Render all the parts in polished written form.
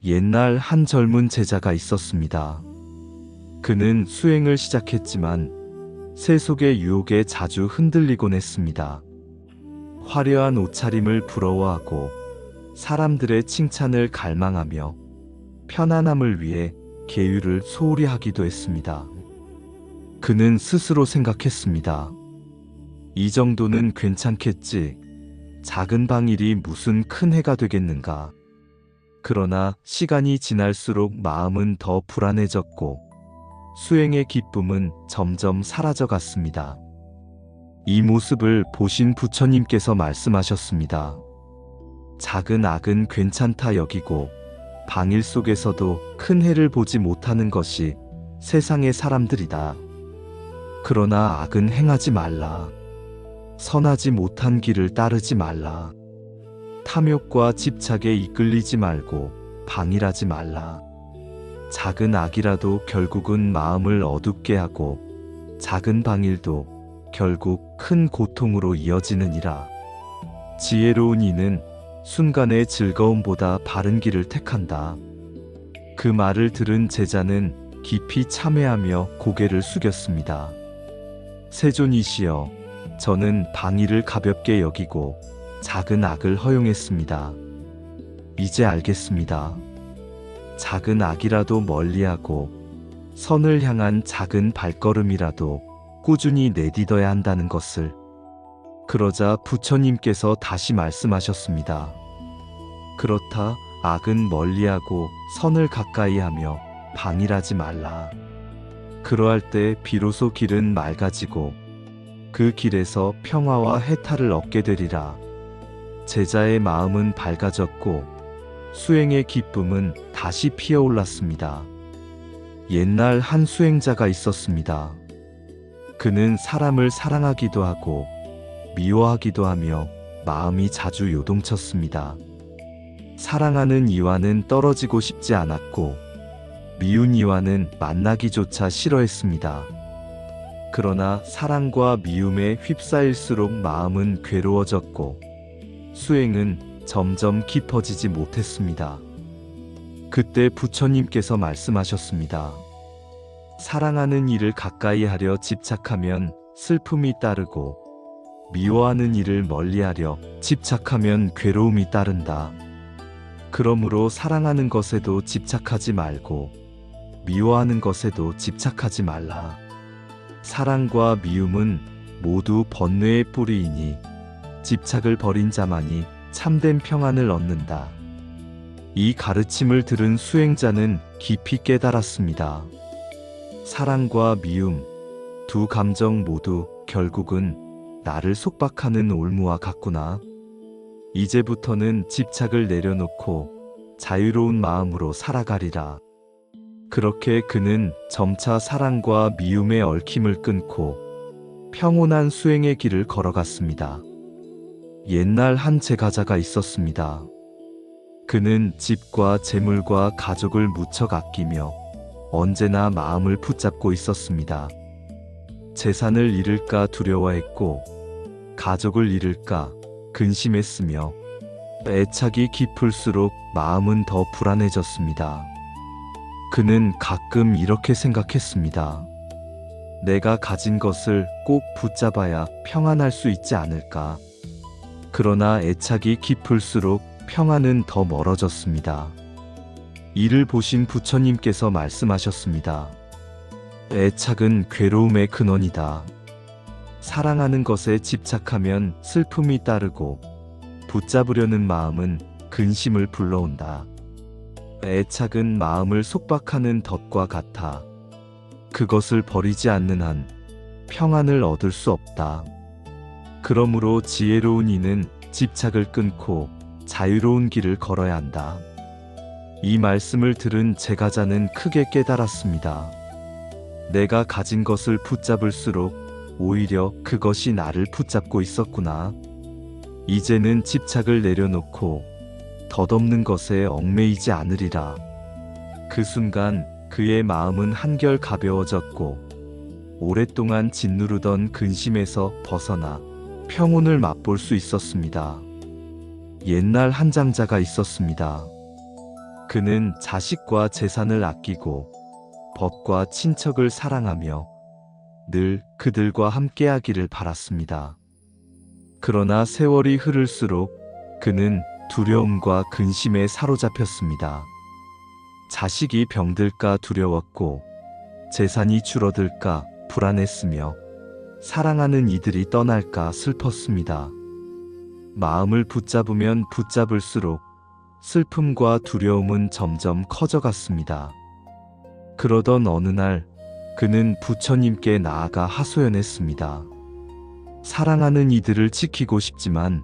옛날 한 젊은 제자가 있었습니다. 그는 수행을 시작했지만 세속의 유혹에 자주 흔들리곤 했습니다. 화려한 옷차림을 부러워하고 사람들의 칭찬을 갈망하며 편안함을 위해 계율을 소홀히 하기도 했습니다. 그는 스스로 생각했습니다. 이 정도는 괜찮겠지. 작은 방일이 무슨 큰 해가 되겠는가. 그러나 시간이 지날수록 마음은 더 불안해졌고 수행의 기쁨은 점점 사라져 갔습니다. 이 모습을 보신 부처님께서 말씀하셨습니다. 작은 악은 괜찮다 여기고 방일 속에서도 큰 해를 보지 못하는 것이 세상의 사람들이다. 그러나 악은 행하지 말라. 선하지 못한 길을 따르지 말라. 탐욕과 집착에 이끌리지 말고 방일하지 말라. 작은 악이라도 결국은 마음을 어둡게 하고 작은 방일도 결국 큰 고통으로 이어지느니라. 지혜로운 이는 순간의 즐거움보다 바른 길을 택한다. 그 말을 들은 제자는 깊이 참회하며 고개를 숙였습니다. 세존이시여, 저는 방일을 가볍게 여기고 작은 악을 허용했습니다. 이제 알겠습니다. 작은 악이라도 멀리하고 선을 향한 작은 발걸음이라도 꾸준히 내딛어야 한다는 것을. 그러자 부처님께서 다시 말씀하셨습니다. 그렇다, 악은 멀리하고 선을 가까이하며 방일하지 말라. 그러할 때 비로소 길은 맑아지고 그 길에서 평화와 해탈을 얻게 되리라. 제자의 마음은 밝아졌고 수행의 기쁨은 다시 피어올랐습니다. 옛날 한 수행자가 있었습니다. 그는 사람을 사랑하기도 하고 미워하기도 하며 마음이 자주 요동쳤습니다. 사랑하는 이와는 떨어지고 싶지 않았고 미운 이와는 만나기조차 싫어했습니다. 그러나 사랑과 미움에 휩싸일수록 마음은 괴로워졌고 수행은 점점 깊어지지 못했습니다. 그때 부처님께서 말씀하셨습니다. 사랑하는 이를 가까이 하려 집착하면 슬픔이 따르고 미워하는 이를 멀리하려 집착하면 괴로움이 따른다. 그러므로 사랑하는 것에도 집착하지 말고 미워하는 것에도 집착하지 말라. 사랑과 미움은 모두 번뇌의 뿌리이니 집착을 버린 자만이 참된 평안을 얻는다. 이 가르침을 들은 수행자는 깊이 깨달았습니다. 사랑과 미움, 두 감정 모두 결국은 나를 속박하는 올무와 같구나. 이제부터는 집착을 내려놓고 자유로운 마음으로 살아가리라. 그렇게 그는 점차 사랑과 미움의 얽힘을 끊고 평온한 수행의 길을 걸어갔습니다. 옛날 한 제가자가 있었습니다. 그는 집과 재물과 가족을 무척 아끼며 언제나 마음을 붙잡고 있었습니다. 재산을 잃을까 두려워했고 가족을 잃을까 근심했으며 애착이 깊을수록 마음은 더 불안해졌습니다. 그는 가끔 이렇게 생각했습니다. 내가 가진 것을 꼭 붙잡아야 평안할 수 있지 않을까. 그러나 애착이 깊을수록 평안은 더 멀어졌습니다. 이를 보신 부처님께서 말씀하셨습니다. 애착은 괴로움의 근원이다. 사랑하는 것에 집착하면 슬픔이 따르고 붙잡으려는 마음은 근심을 불러온다. 애착은 마음을 속박하는 덫과 같아 그것을 버리지 않는 한 평안을 얻을 수 없다. 그러므로 지혜로운 이는 집착을 끊고 자유로운 길을 걸어야 한다. 이 말씀을 들은 제가자는 크게 깨달았습니다. 내가 가진 것을 붙잡을수록 오히려 그것이 나를 붙잡고 있었구나. 이제는 집착을 내려놓고 덧없는 것에 얽매이지 않으리라. 그 순간 그의 마음은 한결 가벼워졌고 오랫동안 짓누르던 근심에서 벗어나 평온을 맛볼 수 있었습니다. 옛날 한 장자가 있었습니다. 그는 자식과 재산을 아끼고 법과 친척을 사랑하며 늘 그들과 함께하기를 바랐습니다. 그러나 세월이 흐를수록 그는 두려움과 근심에 사로잡혔습니다. 자식이 병들까 두려웠고 재산이 줄어들까 불안했으며 사랑하는 이들이 떠날까 슬펐습니다. 마음을 붙잡으면 붙잡을수록 슬픔과 두려움은 점점 커져갔습니다. 그러던 어느 날 그는 부처님께 나아가 하소연했습니다. 사랑하는 이들을 지키고 싶지만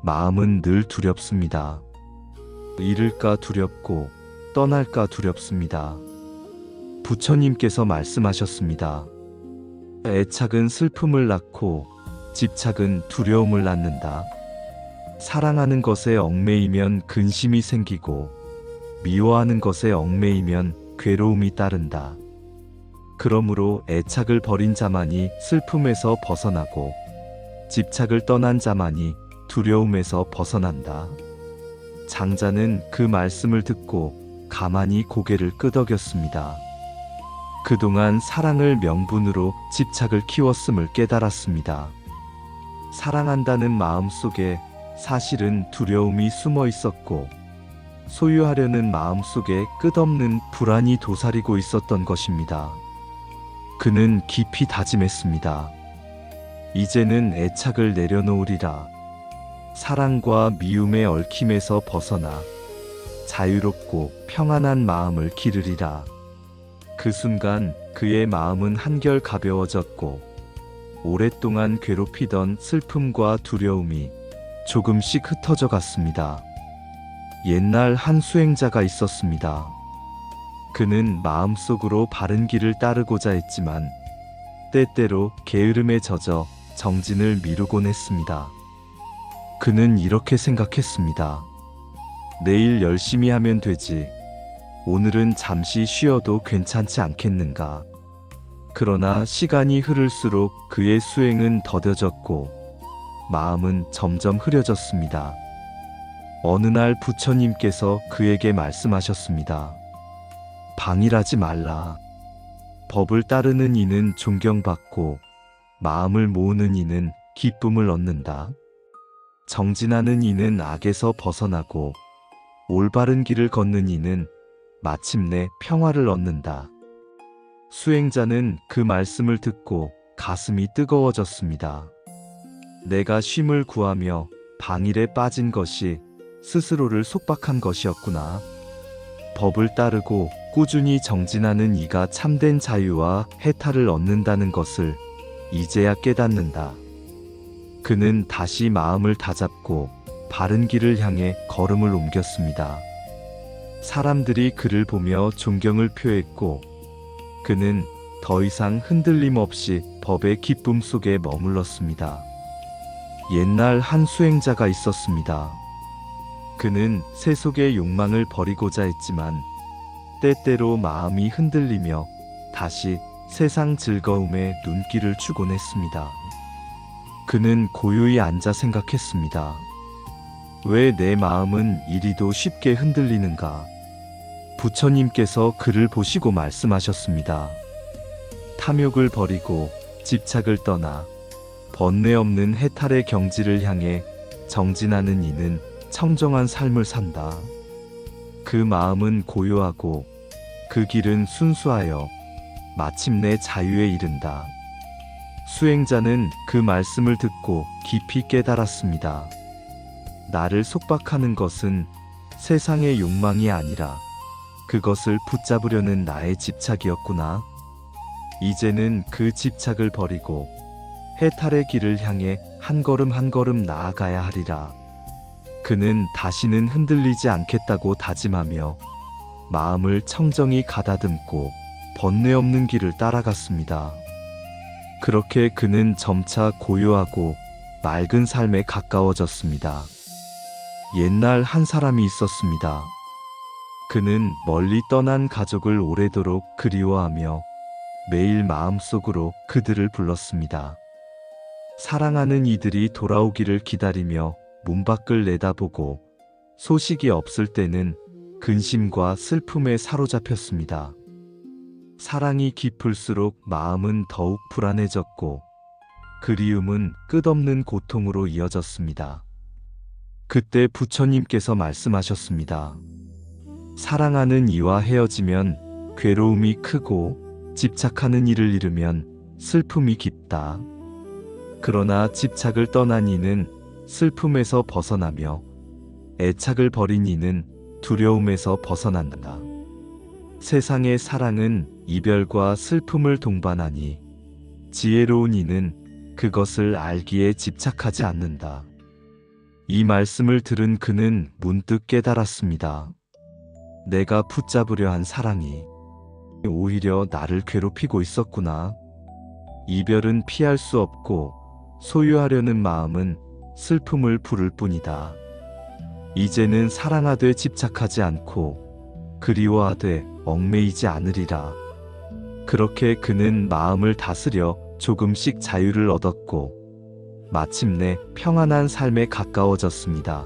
마음은 늘 두렵습니다. 잃을까 두렵고 떠날까 두렵습니다. 부처님께서 말씀하셨습니다. 애착은 슬픔을 낳고 집착은 두려움을 낳는다. 사랑하는 것에 얽매이면 근심이 생기고 미워하는 것에 얽매이면 괴로움이 따른다. 그러므로 애착을 버린 자만이 슬픔에서 벗어나고 집착을 떠난 자만이 두려움에서 벗어난다. 장자는 그 말씀을 듣고 가만히 고개를 끄덕였습니다. 그동안 사랑을 명분으로 집착을 키웠음을 깨달았습니다. 사랑한다는 마음 속에 사실은 두려움이 숨어 있었고 소유하려는 마음 속에 끝없는 불안이 도사리고 있었던 것입니다. 그는 깊이 다짐했습니다. 이제는 애착을 내려놓으리라. 사랑과 미움의 얽힘에서 벗어나 자유롭고 평안한 마음을 기르리라. 그 순간 그의 마음은 한결 가벼워졌고 오랫동안 괴롭히던 슬픔과 두려움이 조금씩 흩어져 갔습니다. 옛날 한 수행자가 있었습니다. 그는 마음속으로 바른 길을 따르고자 했지만 때때로 게으름에 젖어 정진을 미루곤 했습니다. 그는 이렇게 생각했습니다. 내일 열심히 하면 되지. 오늘은 잠시 쉬어도 괜찮지 않겠는가. 그러나 시간이 흐를수록 그의 수행은 더뎌졌고 마음은 점점 흐려졌습니다. 어느 날 부처님께서 그에게 말씀하셨습니다. 방일하지 말라. 법을 따르는 이는 존경받고 마음을 모으는 이는 기쁨을 얻는다. 정진하는 이는 악에서 벗어나고 올바른 길을 걷는 이는 마침내 평화를 얻는다. 수행자는 그 말씀을 듣고 가슴이 뜨거워졌습니다. 내가 쉼을 구하며 방일에 빠진 것이 스스로를 속박한 것이었구나. 법을 따르고 꾸준히 정진하는 이가 참된 자유와 해탈을 얻는다는 것을 이제야 깨닫는다. 그는 다시 마음을 다잡고 바른 길을 향해 걸음을 옮겼습니다. 사람들이 그를 보며 존경을 표했고 그는 더 이상 흔들림 없이 법의 기쁨 속에 머물렀습니다. 옛날 한 수행자가 있었습니다. 그는 세속의 욕망을 버리고자 했지만 때때로 마음이 흔들리며 다시 세상 즐거움에 눈길을 주곤 했습니다. 그는 고요히 앉아 생각했습니다. 왜 내 마음은 이리도 쉽게 흔들리는가? 부처님께서 그를 보시고 말씀하셨습니다. 탐욕을 버리고 집착을 떠나 번뇌 없는 해탈의 경지를 향해 정진하는 이는 청정한 삶을 산다. 그 마음은 고요하고 그 길은 순수하여 마침내 자유에 이른다. 수행자는 그 말씀을 듣고 깊이 깨달았습니다. 나를 속박하는 것은 세상의 욕망이 아니라 그것을 붙잡으려는 나의 집착이었구나. 이제는 그 집착을 버리고 해탈의 길을 향해 한 걸음 한 걸음 나아가야 하리라. 그는 다시는 흔들리지 않겠다고 다짐하며 마음을 청정히 가다듬고 번뇌 없는 길을 따라갔습니다. 그렇게 그는 점차 고요하고 맑은 삶에 가까워졌습니다. 옛날 한 사람이 있었습니다. 그는 멀리 떠난 가족을 오래도록 그리워하며 매일 마음속으로 그들을 불렀습니다. 사랑하는 이들이 돌아오기를 기다리며 문 밖을 내다보고 소식이 없을 때는 근심과 슬픔에 사로잡혔습니다. 사랑이 깊을수록 마음은 더욱 불안해졌고 그리움은 끝없는 고통으로 이어졌습니다. 그때 부처님께서 말씀하셨습니다. 사랑하는 이와 헤어지면 괴로움이 크고 집착하는 이를 잃으면 슬픔이 깊다. 그러나 집착을 떠난 이는 슬픔에서 벗어나며 애착을 버린 이는 두려움에서 벗어난다. 세상의 사랑은 이별과 슬픔을 동반하니 지혜로운 이는 그것을 알기에 집착하지 않는다. 이 말씀을 들은 그는 문득 깨달았습니다. 내가 붙잡으려 한 사랑이 오히려 나를 괴롭히고 있었구나. 이별은 피할 수 없고 소유하려는 마음은 슬픔을 부를 뿐이다. 이제는 사랑하되 집착하지 않고 그리워하되 얽매이지 않으리라. 그렇게 그는 마음을 다스려 조금씩 자유를 얻었고 마침내 평안한 삶에 가까워졌습니다.